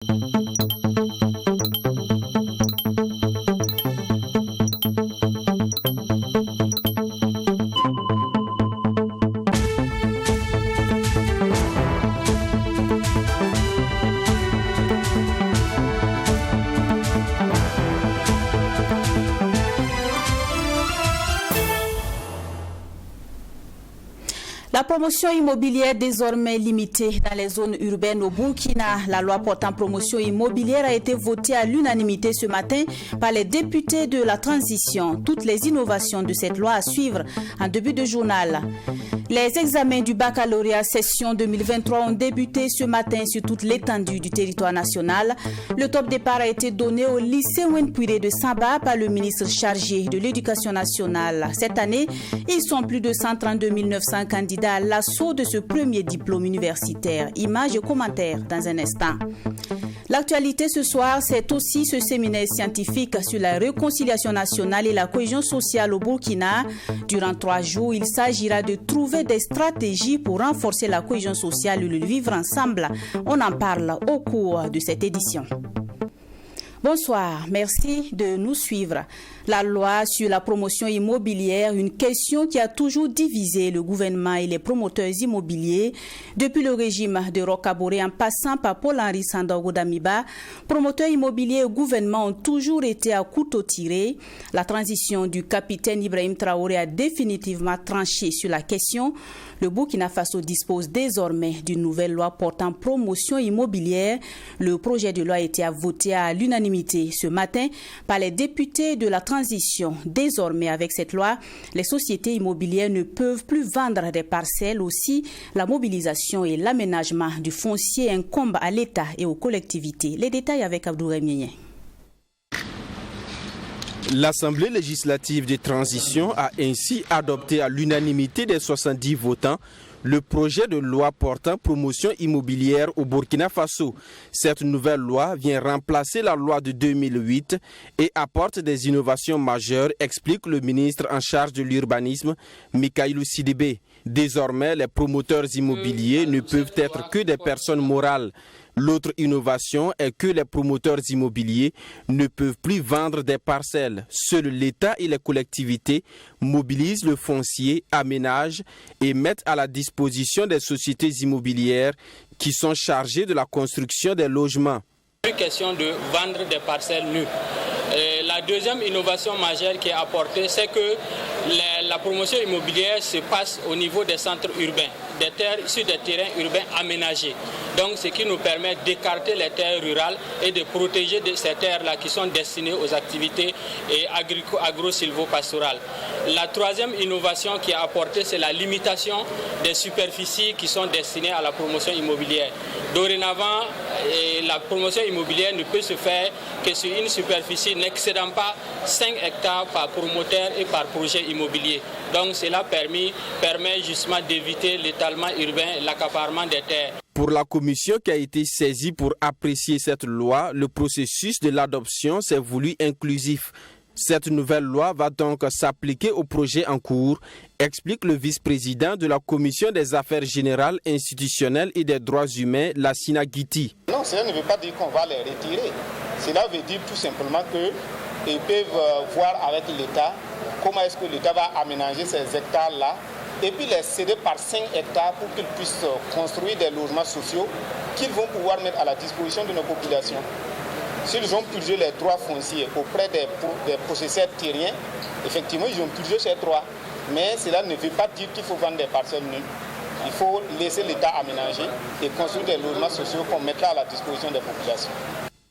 La promotion immobilière désormais limitée dans les zones urbaines au Burkina. La loi portant promotion immobilière a été votée à l'unanimité ce matin par les députés de la transition. Toutes les innovations de cette loi à suivre en début de journal. Les examens du baccalauréat session 2023 ont débuté ce matin sur toute l'étendue du territoire national. Le top départ a été donné au lycée Wenpouiré de Samba par le ministre chargé de l'Éducation nationale. Cette année, ils sont plus de 132 900 candidats à l'assaut de ce premier diplôme universitaire. Images et commentaires dans un instant. L'actualité ce soir, c'est aussi ce séminaire scientifique sur la réconciliation nationale et la cohésion sociale au Burkina. Durant 3 jours, il s'agira de trouver des stratégies pour renforcer la cohésion sociale et le vivre ensemble. On en parle au cours de cette édition. Bonsoir, merci de nous suivre. La loi sur la promotion immobilière, une question qui a toujours divisé le gouvernement et les promoteurs immobiliers. Depuis le régime de Roch-Kaboré en passant par Paul-Henri Sandaogo Damiba, promoteurs immobiliers et gouvernement ont toujours été à couteau tiré. La transition du capitaine Ibrahim Traoré a définitivement tranché sur la question. Le Burkina Faso dispose désormais d'une nouvelle loi portant promotion immobilière. Le projet de loi a été voté à l'unanimité ce matin par les députés de la transition. Désormais, avec cette loi, les sociétés immobilières ne peuvent plus vendre des parcelles. Aussi, la mobilisation et l'aménagement du foncier incombent à l'État et aux collectivités. Les détails avec Abdoulaye Mienye. L'Assemblée législative de transition a ainsi adopté à l'unanimité des 70 votants le projet de loi portant promotion immobilière au Burkina Faso. Cette nouvelle loi vient remplacer la loi de 2008 et apporte des innovations majeures, explique le ministre en charge de l'urbanisme, Mikailou Sidibé. Désormais, les promoteurs immobiliers ne peuvent être que des personnes morales. L'autre innovation est que les promoteurs immobiliers ne peuvent plus vendre des parcelles. Seuls l'État et les collectivités mobilisent le foncier, aménagent et mettent à la disposition des sociétés immobilières qui sont chargées de la construction des logements. Plus question de vendre des parcelles nues. La deuxième innovation majeure qui est apportée, c'est que la promotion immobilière se passe au niveau des centres urbains, des terres sur des terrains urbains aménagés. Donc, ce qui nous permet d'écarter les terres rurales et de protéger ces terres-là qui sont destinées aux activités agro-silvopastorales. La troisième innovation qui est apportée, c'est la limitation des superficies qui sont destinées à la promotion immobilière. Dorénavant, la promotion immobilière ne peut se faire que sur une superficie n'excédant pas 5 hectares par promoteur et par projet immobilier. Donc cela permet justement d'éviter l'étalement urbain et l'accaparement des terres. Pour la commission qui a été saisie pour apprécier cette loi, le processus de l'adoption s'est voulu inclusif. Cette nouvelle loi va donc s'appliquer au projet en cours, explique le vice-président de la Commission des affaires générales, institutionnelles et des droits humains, Lassina Guiti. Non, cela ne veut pas dire qu'on va les retirer. Cela veut dire tout simplement qu'ils peuvent voir avec l'État comment est-ce que l'État va aménager ces hectares-là et puis les céder par 5 hectares pour qu'ils puissent construire des logements sociaux qu'ils vont pouvoir mettre à la disposition de nos populations. S'ils ont purgé les droits fonciers auprès des possesseurs terriens, effectivement, ils ont purgé ces droits. Mais cela ne veut pas dire qu'il faut vendre des parcelles nues. Il faut laisser l'État aménager et construire des logements sociaux qu'on mettra à la disposition des populations.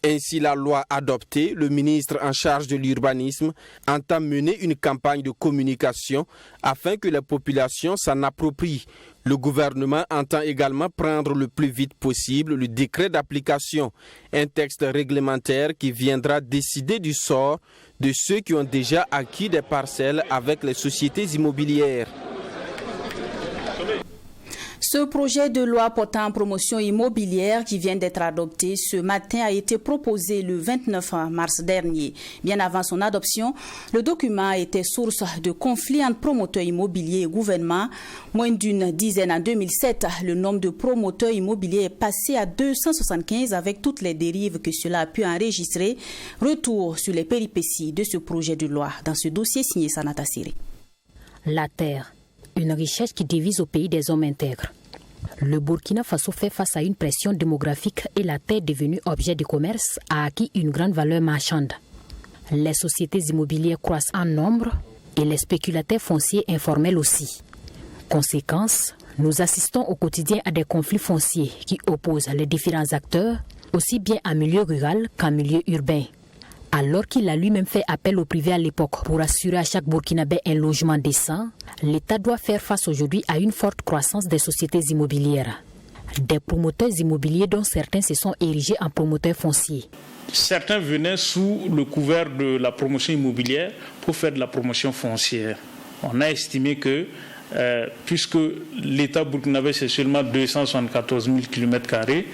Ainsi, la loi adoptée, le ministre en charge de l'urbanisme entend mener une campagne de communication afin que les populations s'en approprient. Le gouvernement entend également prendre le plus vite possible le décret d'application, un texte réglementaire qui viendra décider du sort de ceux qui ont déjà acquis des parcelles avec les sociétés immobilières. Ce projet de loi portant promotion immobilière qui vient d'être adopté ce matin a été proposé le 29 mars dernier. Bien avant son adoption, le document était source de conflits entre promoteurs immobiliers et gouvernement. Moins d'une dizaine en 2007, le nombre de promoteurs immobiliers est passé à 275 avec toutes les dérives que cela a pu enregistrer. Retour sur les péripéties de ce projet de loi dans ce dossier signé Sanata Siri. La terre, une richesse qui divise au pays des hommes intègres. Le Burkina Faso fait face à une pression démographique et la terre devenue objet de commerce a acquis une grande valeur marchande. Les sociétés immobilières croissent en nombre et les spéculateurs fonciers informels aussi. Conséquence, nous assistons au quotidien à des conflits fonciers qui opposent les différents acteurs, aussi bien en milieu rural qu'en milieu urbain. Alors qu'il a lui-même fait appel au privé à l'époque pour assurer à chaque Burkinabé un logement décent, l'État doit faire face aujourd'hui à une forte croissance des sociétés immobilières. Des promoteurs immobiliers dont certains se sont érigés en promoteurs fonciers. Certains venaient sous le couvert de la promotion immobilière pour faire de la promotion foncière. On a estimé que, puisque l'État burkinabé c'est seulement 274 000 km²,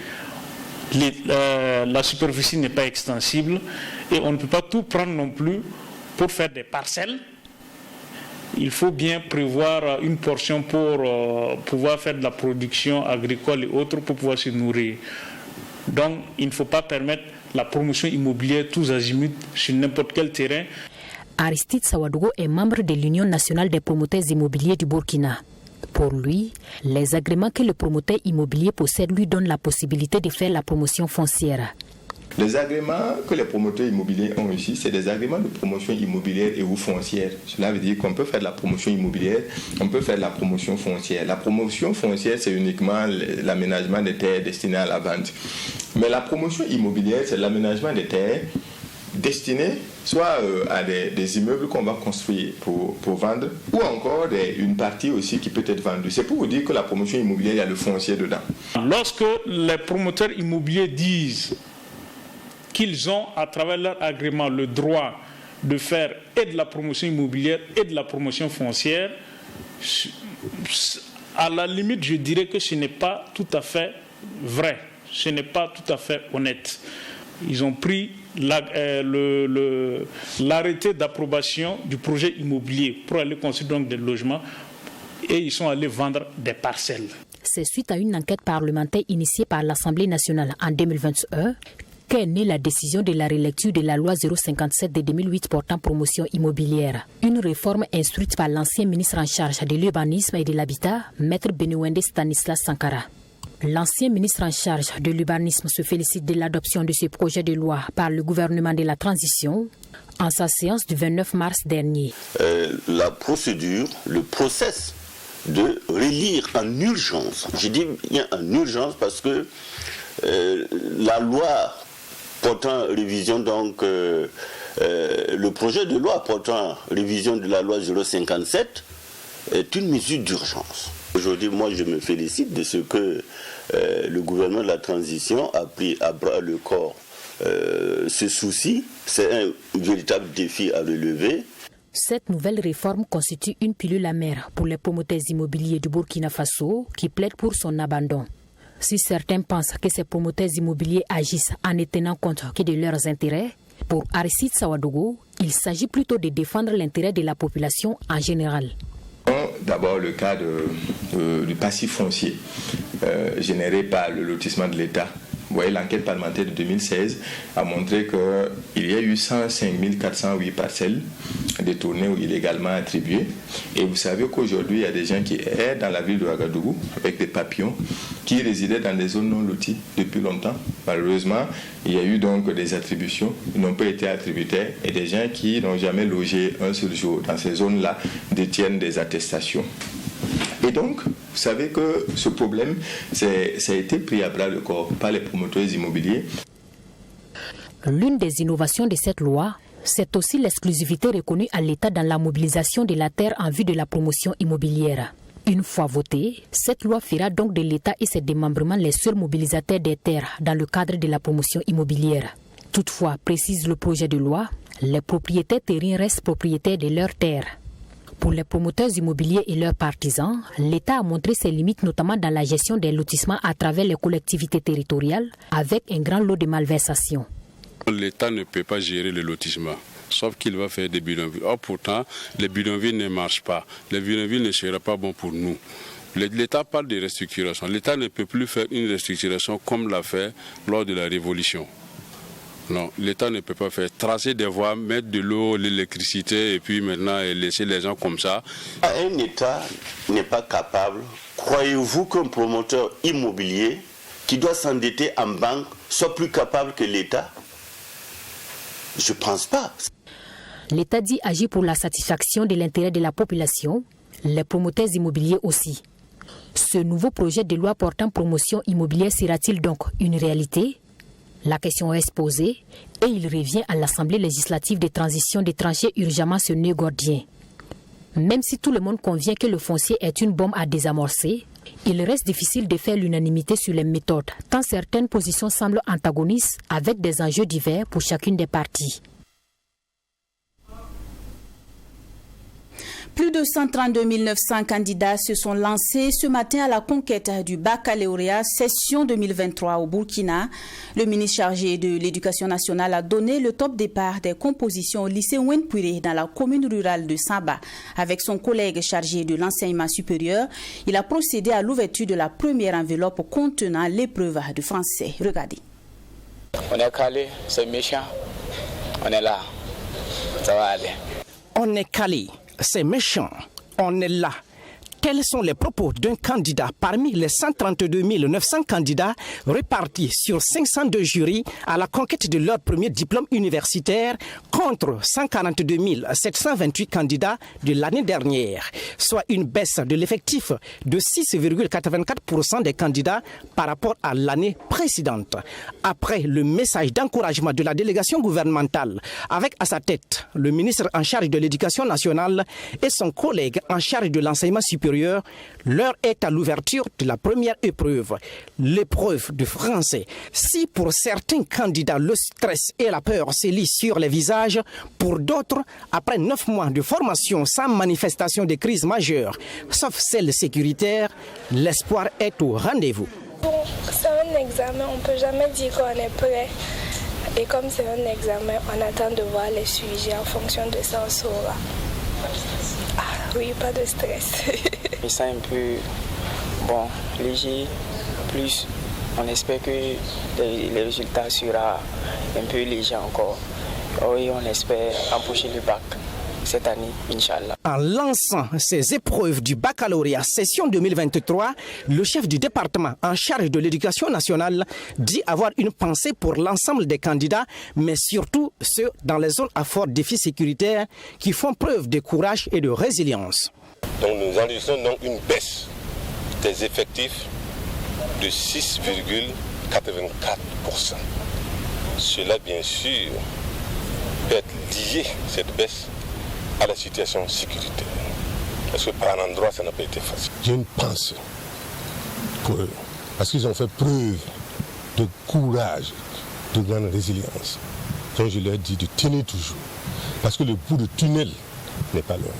la superficie n'est pas extensible et on ne peut pas tout prendre non plus pour faire des parcelles. Il faut bien prévoir une portion pour pouvoir faire de la production agricole et autres pour pouvoir se nourrir. Donc il ne faut pas permettre la promotion immobilière tous azimuts sur n'importe quel terrain. Aristide Sawadogo est membre de l'Union nationale des promoteurs immobiliers du Burkina. Pour lui, les agréments que le promoteur immobilier possède lui donnent la possibilité de faire la promotion foncière. Les agréments que les promoteurs immobiliers ont ici, c'est des agréments de promotion immobilière et ou foncière. Cela veut dire qu'on peut faire de la promotion immobilière, on peut faire de la promotion foncière. La promotion foncière, c'est uniquement l'aménagement des terres destinées à la vente. Mais la promotion immobilière, c'est l'aménagement des terres destinés soit à des immeubles qu'on va construire pour vendre, ou encore une partie aussi qui peut être vendue. C'est pour vous dire que la promotion immobilière, il y a le foncier dedans. Lorsque les promoteurs immobiliers disent qu'ils ont, à travers leur agrément, le droit de faire et de la promotion immobilière et de la promotion foncière, à la limite, je dirais que ce n'est pas tout à fait vrai, ce n'est pas tout à fait honnête. Ils ont pris l'arrêté d'approbation du projet immobilier pour aller construire donc des logements et ils sont allés vendre des parcelles. C'est suite à une enquête parlementaire initiée par l'Assemblée nationale en 2021 qu'est née la décision de la relecture de la loi 057 de 2008 portant promotion immobilière. Une réforme instruite par l'ancien ministre en charge de l'urbanisme et de l'habitat, Maître Benouende Stanislas Sankara. L'ancien ministre en charge de l'urbanisme se félicite de l'adoption de ce projet de loi par le gouvernement de la transition en sa séance du 29 mars dernier. La procédure, le process de relire en urgence, je dis bien en urgence parce que la loi portant révision donc le projet de loi portant révision de la loi 057 est une mesure d'urgence. Aujourd'hui, moi, je me félicite de ce que le gouvernement de la transition a pris à bras le corps ce souci. C'est un véritable défi à relever. Cette nouvelle réforme constitue une pilule amère pour les promoteurs immobiliers du Burkina Faso qui plaident pour son abandon. Si certains pensent que ces promoteurs immobiliers agissent en ne tenant compte que de leurs intérêts, pour Aristide Sawadogo, il s'agit plutôt de défendre l'intérêt de la population en général. D'abord le cas du passif foncier généré par le lotissement de l'État. Vous voyez, l'enquête parlementaire de 2016 a montré qu'il y a eu 105 408 parcelles détournées ou illégalement attribuées. Et vous savez qu'aujourd'hui, il y a des gens qui sont dans la ville de Ouagadougou avec des papillons qui résidaient dans des zones non loties depuis longtemps. Malheureusement, il y a eu donc des attributions qui n'ont pas été attributaires et des gens qui n'ont jamais logé un seul jour dans ces zones-là détiennent des attestations. Et donc, vous savez que ce problème, ça a été pris à bras le corps par les promoteurs immobiliers. L'une des innovations de cette loi, c'est aussi l'exclusivité reconnue à l'État dans la mobilisation de la terre en vue de la promotion immobilière. Une fois votée, cette loi fera donc de l'État et ses démembrements les seuls mobilisateurs des terres dans le cadre de la promotion immobilière. Toutefois, précise le projet de loi, les propriétaires terriens restent propriétaires de leurs terres. Pour les promoteurs immobiliers et leurs partisans, l'État a montré ses limites notamment dans la gestion des lotissements à travers les collectivités territoriales avec un grand lot de malversations. L'État ne peut pas gérer le lotissement, sauf qu'il va faire des bidonvilles. Or pourtant, les bidonvilles ne marchent pas. Les bidonvilles ne seraient pas bons pour nous. L'État parle de restructuration. L'État ne peut plus faire une restructuration comme l'a fait lors de la Révolution. Non, l'État ne peut pas faire tracer des voies, mettre de l'eau, l'électricité et puis maintenant laisser les gens comme ça. Un État n'est pas capable. Croyez-vous qu'un promoteur immobilier qui doit s'endetter en banque soit plus capable que l'État? Je ne pense pas. L'État dit agir pour la satisfaction de l'intérêt de la population, les promoteurs immobiliers aussi. Ce nouveau projet de loi portant promotion immobilière sera-t-il donc une réalité? La question est posée et il revient à l'Assemblée législative de transition de trancher urgemment ce nœud gordien. Même si tout le monde convient que le foncier est une bombe à désamorcer, il reste difficile de faire l'unanimité sur les méthodes, tant certaines positions semblent antagonistes avec des enjeux divers pour chacune des parties. Plus de 132 900 candidats se sont lancés ce matin à la conquête du baccalauréat session 2023 au Burkina. Le ministre chargé de l'Éducation nationale a donné le top départ des compositions au lycée Wenpuré dans la commune rurale de Saba. Avec son collègue chargé de l'enseignement supérieur, il a procédé à l'ouverture de la première enveloppe contenant l'épreuve de français. Regardez. On est calé, c'est méchant. On est là. Ça va aller. On est calé. C'est méchant, on est là. Tels sont les propos d'un candidat parmi les 132 900 candidats répartis sur 502 jurys à la conquête de leur premier diplôme universitaire contre 142 728 candidats de l'année dernière, soit une baisse de l'effectif de 6,84% des candidats par rapport à l'année précédente. Après le message d'encouragement de la délégation gouvernementale, avec à sa tête le ministre en charge de l'Éducation nationale et son collègue en charge de l'enseignement supérieur, l'heure est à l'ouverture de la première épreuve, l'épreuve de français. Si pour certains candidats le stress et la peur se lisent sur les visages, pour d'autres, après 9 mois de formation sans manifestation de crise majeure, sauf celle sécuritaire, l'espoir est au rendez-vous. Bon, c'est un examen, on ne peut jamais dire qu'on est prêt. Et comme c'est un examen, on attend de voir les sujets en fonction de ça, on saura. Ah oui, pas de stress. Je sens un peu léger, plus on espère que les résultats seront un peu légers encore. Oui, on espère empocher le bac cette année, Inch'Allah. En lançant ces épreuves du baccalauréat session 2023, le chef du département en charge de l'éducation nationale dit avoir une pensée pour l'ensemble des candidats, mais surtout ceux dans les zones à fort défi sécuritaire qui font preuve de courage et de résilience. Donc nous enregistrons donc une baisse des effectifs de 6,84%. Cela, bien sûr, peut être lié, cette baisse, à la situation sécuritaire. Parce que par un endroit, ça n'a pas été facile. J'ai une pensée pour eux, parce qu'ils ont fait preuve de courage, de grande résilience. Donc je leur dis de tenir toujours, parce que le bout du tunnel n'est pas loin.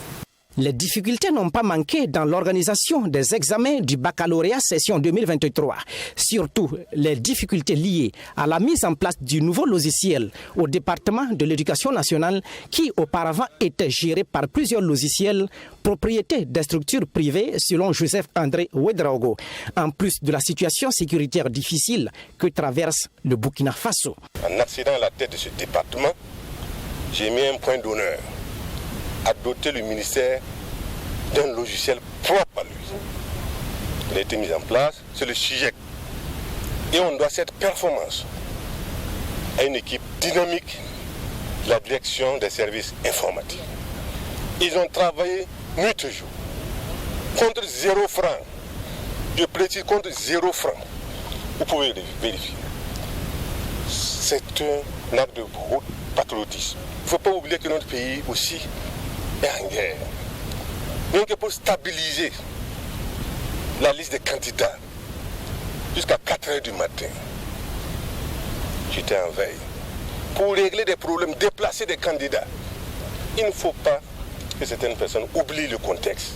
Les difficultés n'ont pas manqué dans l'organisation des examens du baccalauréat session 2023. Surtout les difficultés liées à la mise en place du nouveau logiciel au département de l'éducation nationale qui auparavant était géré par plusieurs logiciels propriété des structures privées selon Joseph-André Ouedraogo, en plus de la situation sécuritaire difficile que traverse le Burkina Faso. En accédant à la tête de ce département, j'ai mis un point d'honneur à doter le ministère d'un logiciel propre à lui. Il a été mis en place, c'est le SUGEC. Et on doit cette performance à une équipe dynamique de la direction des services informatiques. Ils ont travaillé nuit et jour, contre 0 franc. Je précise, contre 0 franc. Vous pouvez vérifier. C'est un acte de haut patriotisme. Il ne faut pas oublier que notre pays aussi est en guerre. Donc pour stabiliser la liste des candidats jusqu'à 4 h du matin, j'étais en veille. Pour régler des problèmes, déplacer des candidats, il ne faut pas que certaines personnes oublient le contexte.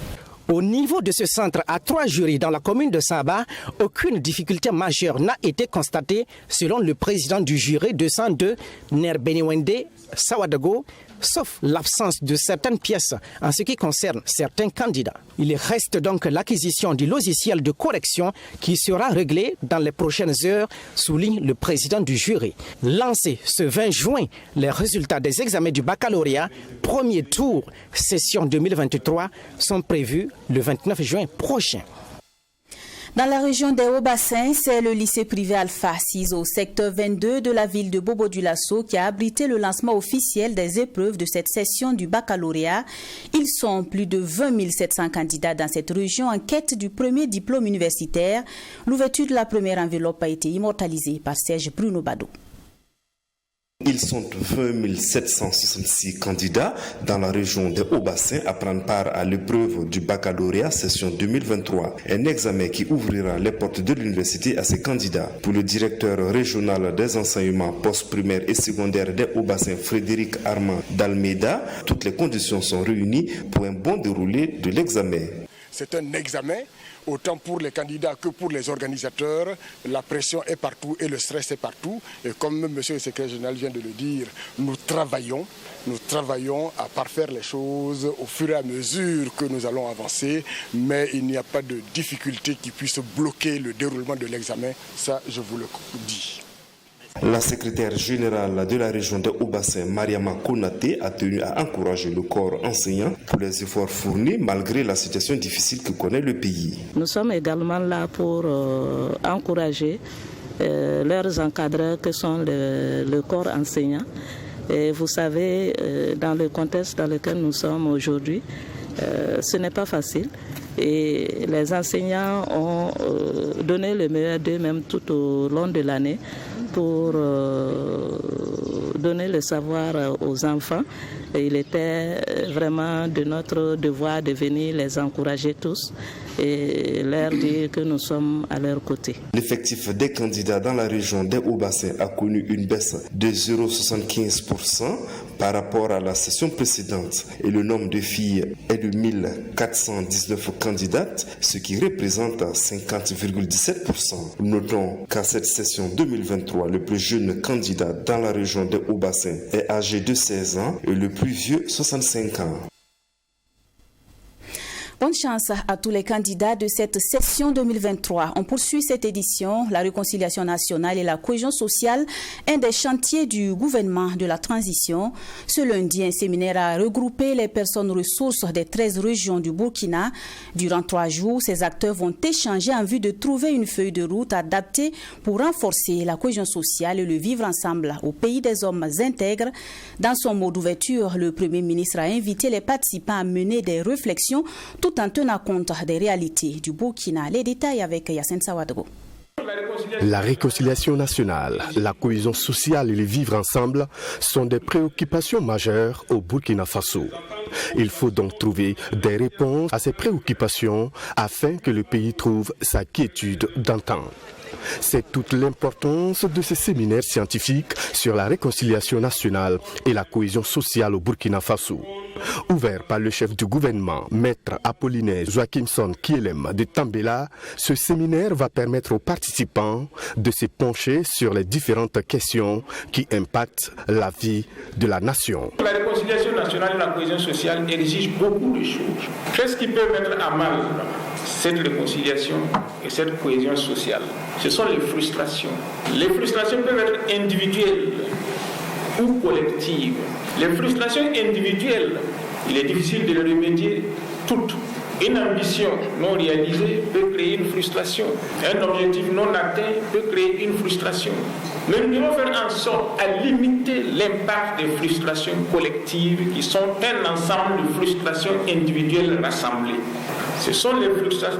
Au niveau de ce centre à 3 jurys dans la commune de Saba, aucune difficulté majeure n'a été constatée selon le président du jury 202, Nerbeniwende Sawadago, sauf l'absence de certaines pièces en ce qui concerne certains candidats. Il reste donc l'acquisition du logiciel de correction qui sera réglé dans les prochaines heures, souligne le président du jury. Lancé ce 20 juin, les résultats des examens du baccalauréat, premier tour, session 2023, sont prévus le 29 juin prochain. Dans la région des Hauts-Bassins, c'est le lycée privé Alpha 6 au secteur 22 de la ville de Bobo-Dioulasso qui a abrité le lancement officiel des épreuves de cette session du baccalauréat. Ils sont plus de 20 700 candidats dans cette région en quête du premier diplôme universitaire. L'ouverture de la première enveloppe a été immortalisée par Serge Bruno Bado. Ils sont 20 766 candidats dans la région des Hauts-Bassins à prendre part à l'épreuve du baccalauréat session 2023. Un examen qui ouvrira les portes de l'université à ces candidats. Pour le directeur régional des enseignements post-primaires et secondaires des Hauts-Bassins, Frédéric Armand d'Almeida, toutes les conditions sont réunies pour un bon déroulé de l'examen. C'est un examen, autant pour les candidats que pour les organisateurs. La pression est partout et le stress est partout. Et comme M. le secrétaire général vient de le dire, nous travaillons à parfaire les choses au fur et à mesure que nous allons avancer. Mais il n'y a pas de difficulté qui puisse bloquer le déroulement de l'examen. Ça, je vous le dis. La secrétaire générale de la région de Hauts-Bassins, Mariama Konaté, a tenu à encourager le corps enseignant pour les efforts fournis malgré la situation difficile que connaît le pays. Nous sommes également là pour encourager leurs encadreurs que sont le corps enseignant. Et vous savez, dans le contexte dans lequel nous sommes aujourd'hui, ce n'est pas facile. Et les enseignants ont donné le meilleur d'eux-mêmes tout au long de l'année pour donner le savoir aux enfants. Et il était vraiment de notre devoir de venir les encourager tous et leur dire que nous sommes à leur côté. L'effectif des candidats dans la région des Hauts-Bassins a connu une baisse de 0,75% par rapport à la session précédente et le nombre de filles est de 1419 candidates, ce qui représente 50,17%. Notons qu'à cette session 2023, le plus jeune candidat dans la région des Hauts-Bassins est âgé de 16 ans et le plus vieux 65 ans. Bonne chance à tous les candidats de cette session 2023. On poursuit cette édition. La réconciliation nationale et la cohésion sociale, un des chantiers du gouvernement de la transition. Ce lundi, un séminaire a regroupé les personnes ressources des 13 régions du Burkina. Durant 3 jours, ces acteurs vont échanger en vue de trouver une feuille de route adaptée pour renforcer la cohésion sociale et le vivre ensemble au pays des hommes intègres. Dans son mot d'ouverture, le Premier ministre a invité les participants à mener des réflexions tout en tenant compte des réalités du Burkina. Les détails avec Yassine Sawadego. La réconciliation nationale, la cohésion sociale et le vivre ensemble sont des préoccupations majeures au Burkina Faso. Il faut donc trouver des réponses à ces préoccupations afin que le pays trouve sa quiétude d'antan. C'est toute l'importance de ce séminaire scientifique sur la réconciliation nationale et la cohésion sociale au Burkina Faso. Ouvert par le chef du gouvernement, Maître Apollinaire Joachimson Kielem de Tambela, ce séminaire va permettre aux participants de se pencher sur les différentes questions qui impactent la vie de la nation. La réconciliation nationale et la cohésion sociale exigent beaucoup de choses. Qu'est-ce qui peut mettre à mal cette réconciliation et cette cohésion sociale? Ce sont les frustrations. Les frustrations peuvent être individuelles ou collectives. Les frustrations individuelles, il est difficile de les remédier toutes. Une ambition non réalisée peut créer une frustration. Un objectif non atteint peut créer une frustration. Mais nous devons faire en sorte à limiter l'impact des frustrations collectives qui sont un ensemble de frustrations individuelles rassemblées. Ce sont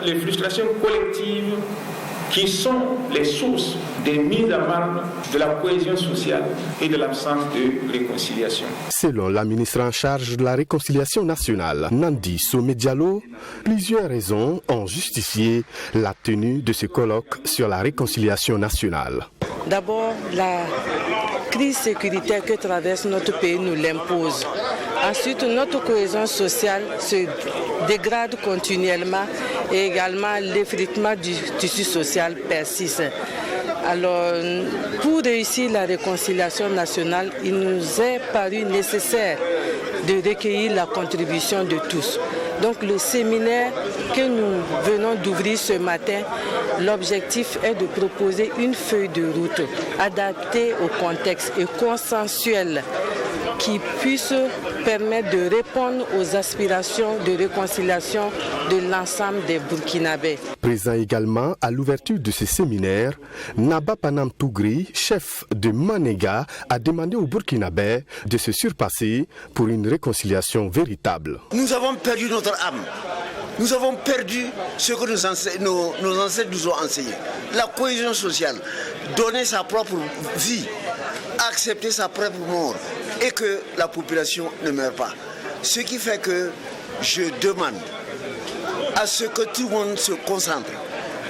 les frustrations collectives qui sont les sources des mises à mal de la cohésion sociale et de l'absence de réconciliation. Selon la ministre en charge de la réconciliation nationale, Nandi Somé Diallo, plusieurs raisons ont justifié la tenue de ce colloque sur la réconciliation nationale. D'abord, la crise sécuritaire que traverse notre pays nous l'impose. Ensuite, notre cohésion sociale se dégrade continuellement et également l'effritement du tissu social persiste. Alors, pour réussir la réconciliation nationale, il nous est paru nécessaire de recueillir la contribution de tous. Donc le séminaire que nous venons d'ouvrir ce matin, l'objectif est de proposer une feuille de route adaptée au contexte et consensuelle qui puisse permettre de répondre aux aspirations de réconciliation de l'ensemble des Burkinabés. Présent également à l'ouverture de ce séminaire, Naba Panam Tougri, chef de Manega, a demandé aux Burkinabés de se surpasser pour une réconciliation véritable. Nous avons perdu notre âme. Nous avons perdu ce que nos ancêtres nous ont enseigné. La cohésion sociale, donner sa propre vie, accepter sa propre mort et que la population ne meure pas. Ce qui fait que je demande à ce que tout le monde se concentre.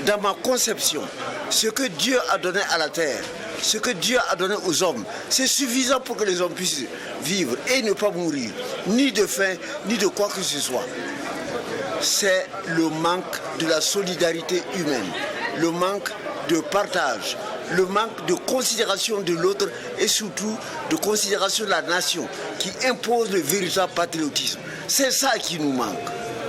Dans ma conception, ce que Dieu a donné à la terre, ce que Dieu a donné aux hommes, c'est suffisant pour que les hommes puissent vivre et ne pas mourir, ni de faim, ni de quoi que ce soit. C'est le manque de la solidarité humaine, le manque de partage, le manque de considération de l'autre et surtout de considération de la nation qui impose le véritable patriotisme. C'est ça qui nous manque.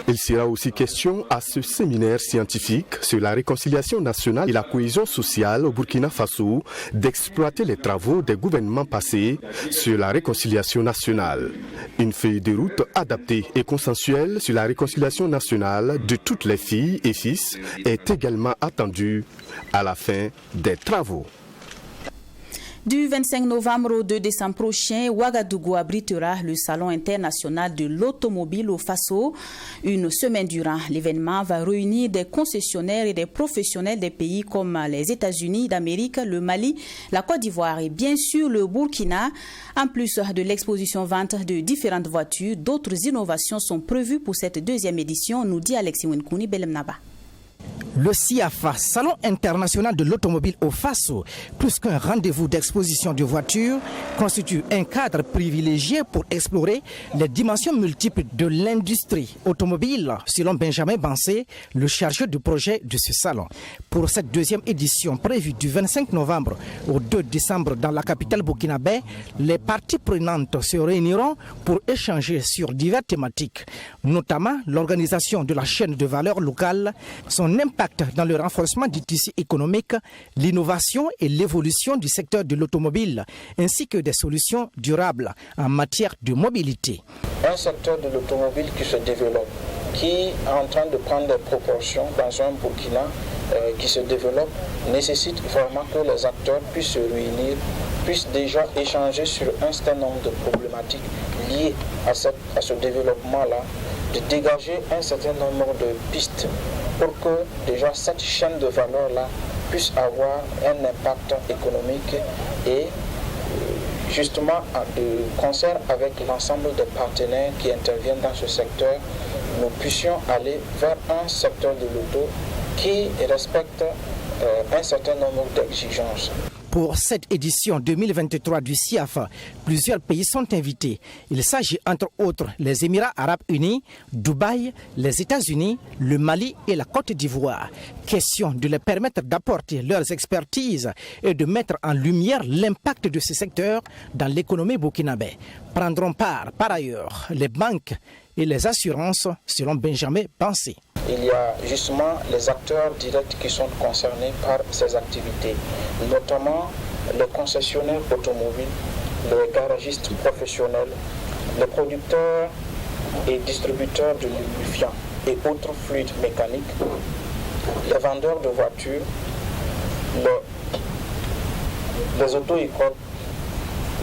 Il sera aussi question à ce séminaire scientifique sur la réconciliation nationale et la cohésion sociale au Burkina Faso d'exploiter les travaux des gouvernements passés sur la réconciliation nationale. Une feuille de route adaptée et consensuelle sur la réconciliation nationale de toutes les filles et fils est également attendue à la fin des travaux. Du 25 novembre au 2 décembre prochain, Ouagadougou abritera le Salon international de l'automobile au Faso. Une semaine durant, l'événement va réunir des concessionnaires et des professionnels des pays comme les États-Unis d'Amérique, le Mali, la Côte d'Ivoire et bien sûr le Burkina. En plus de l'exposition vente de différentes voitures, d'autres innovations sont prévues pour cette deuxième édition, nous dit Alexis Wenkouni Belemnaba. Le SIAFA, Salon international de l'automobile au Faso, plus qu'un rendez-vous d'exposition de voitures, constitue un cadre privilégié pour explorer les dimensions multiples de l'industrie automobile, selon Benjamin Bansé, le chargé du projet de ce salon. Pour cette deuxième édition prévue du 25 novembre au 2 décembre dans la capitale burkinabé, les parties prenantes se réuniront pour échanger sur diverses thématiques, notamment l'organisation de la chaîne de valeur locale, son impact dans le renforcement du tissu économique, l'innovation et l'évolution du secteur de l'automobile, ainsi que des solutions durables en matière de mobilité. Un secteur de l'automobile qui se développe, qui est en train de prendre des proportions dans un Burkina qui se développe, nécessite vraiment que les acteurs puissent se réunir, puissent déjà échanger sur un certain nombre de problématiques liées à ce développement-là, de dégager un certain nombre de pistes pour que déjà cette chaîne de valeur-là puisse avoir un impact économique et justement de concert avec l'ensemble des partenaires qui interviennent dans ce secteur, nous puissions aller vers un secteur de l'auto qui respecte un certain nombre d'exigences. Pour cette édition 2023 du SIAFA, plusieurs pays sont invités. Il s'agit entre autres les Émirats arabes unis, Dubaï, les États-Unis, le Mali et la Côte d'Ivoire. Question de leur permettre d'apporter leurs expertises et de mettre en lumière l'impact de ce secteur dans l'économie burkinabé. Prendront part par ailleurs les banques et les assurances selon Benjamin Bansé. Il y a justement les acteurs directs qui sont concernés par ces activités, notamment les concessionnaires automobiles, les garagistes professionnels, les producteurs et distributeurs de lubrifiants et autres fluides mécaniques, les vendeurs de voitures, les auto-écoles,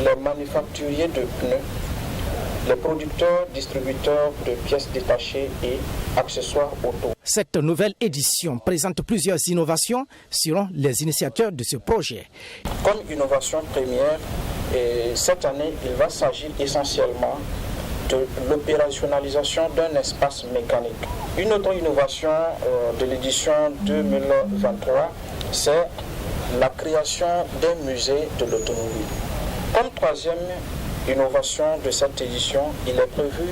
les manufacturiers de pneus, les producteurs, distributeurs de pièces détachées et accessoires auto. Cette nouvelle édition présente plusieurs innovations selon les initiateurs de ce projet. Comme innovation première, cette année, il va s'agir essentiellement de l'opérationnalisation d'un espace mécanique. Une autre innovation de l'édition 2023, c'est la création d'un musée de l'automobile. Comme troisième innovation de cette édition, il est prévu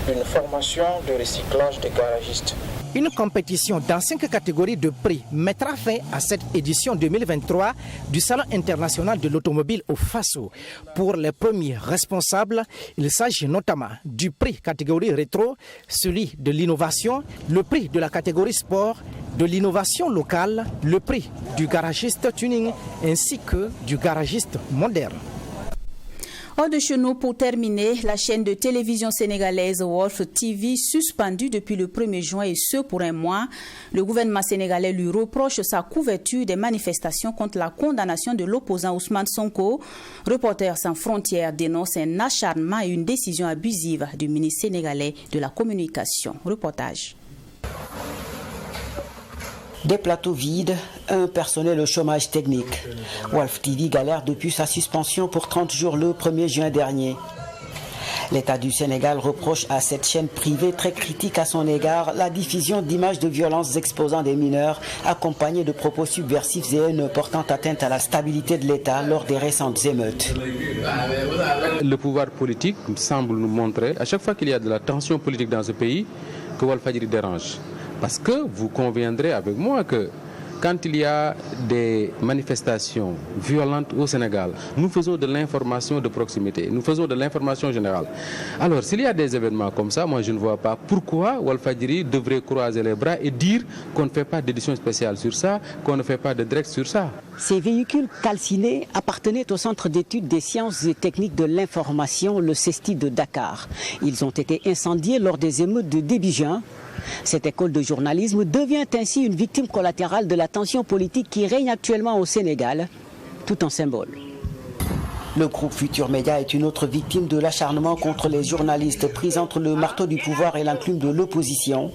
une formation de recyclage des garagistes. Une compétition dans 5 catégories de prix mettra fin à cette édition 2023 du Salon international de l'automobile au Faso. Pour les premiers responsables, il s'agit notamment du prix catégorie rétro, celui de l'innovation, le prix de la catégorie sport, de l'innovation locale, le prix du garagiste tuning ainsi que du garagiste moderne. Hors de chez nous, pour terminer, la chaîne de télévision sénégalaise Wolf TV suspendue depuis le 1er juin et ce pour un mois. Le gouvernement sénégalais lui reproche sa couverture des manifestations contre la condamnation de l'opposant Ousmane Sonko. Reporters sans frontières dénonce un acharnement et une décision abusive du ministre sénégalais de la communication. Reportage. Des plateaux vides, un personnel au chômage technique. Wolf TV galère depuis sa suspension pour 30 jours le 1er juin dernier. L'État du Sénégal reproche à cette chaîne privée très critique à son égard la diffusion d'images de violences exposant des mineurs accompagnées de propos subversifs et haineux portant atteinte à la stabilité de l'État lors des récentes émeutes. Le pouvoir politique semble nous montrer, à chaque fois qu'il y a de la tension politique dans ce pays, que Walfadjri dérange. Parce que vous conviendrez avec moi que quand il y a des manifestations violentes au Sénégal, nous faisons de l'information de proximité, nous faisons de l'information générale. Alors s'il y a des événements comme ça, moi je ne vois pas pourquoi Walfadjri devrait croiser les bras et dire qu'on ne fait pas d'édition spéciale sur ça, qu'on ne fait pas de direct sur ça. Ces véhicules calcinés appartenaient au Centre d'études des sciences et techniques de l'information, le CESTI de Dakar. Ils ont été incendiés lors des émeutes de début juin. Cette école de journalisme devient ainsi une victime collatérale de la tension politique qui règne actuellement au Sénégal, tout en symbole. Le groupe Futur Média est une autre victime de l'acharnement contre les journalistes pris entre le marteau du pouvoir et l'enclume de l'opposition.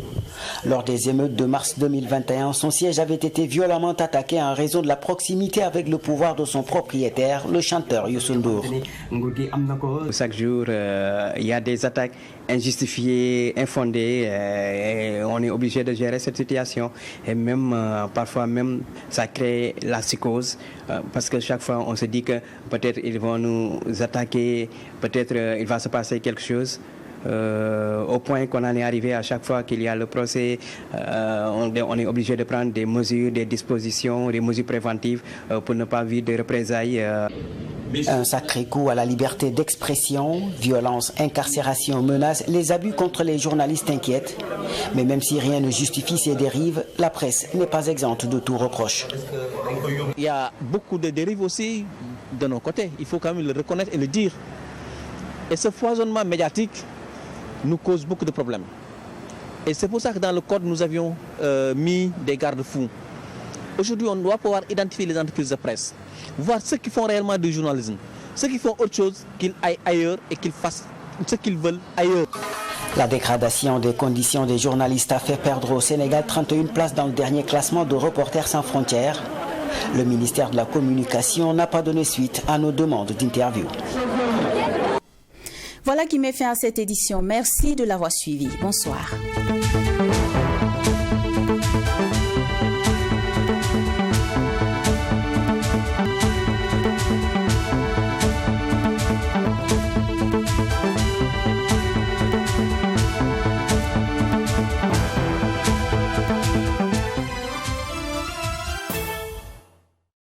Lors des émeutes de mars 2021, son siège avait été violemment attaqué en raison de la proximité avec le pouvoir de son propriétaire, le chanteur Youssou Ndour. Chaque jour, il y a des attaques injustifiées, infondées, et on est obligé de gérer cette situation. Et même, parfois même, ça crée la psychose, parce que chaque fois, on se dit que peut-être ils vont nous attaquer, peut-être il va se passer quelque chose. Au point qu'on en est arrivé à chaque fois qu'il y a le procès, on est obligé de prendre des mesures, des dispositions, des mesures préventives pour ne pas vivre de représailles. Un sacré coup à la liberté d'expression, violence, incarcération, menaces, les abus contre les journalistes inquiètent. Mais même si rien ne justifie ces dérives, la presse n'est pas exempte de tout reproche. Il y a beaucoup de dérives aussi de nos côtés, il faut quand même le reconnaître et le dire. Et ce foisonnement médiatique nous cause beaucoup de problèmes. Et c'est pour ça que dans le code, nous avions mis des garde-fous. Aujourd'hui, on doit pouvoir identifier les entreprises de presse, voir ceux qui font réellement du journalisme, ceux qui font autre chose, qu'ils aillent ailleurs et qu'ils fassent ce qu'ils veulent ailleurs. La dégradation des conditions des journalistes a fait perdre au Sénégal 31 places dans le dernier classement de Reporters sans frontières. Le ministère de la Communication n'a pas donné suite à nos demandes d'interview. Voilà qui met fin à cette édition. Merci de l'avoir suivi. Bonsoir.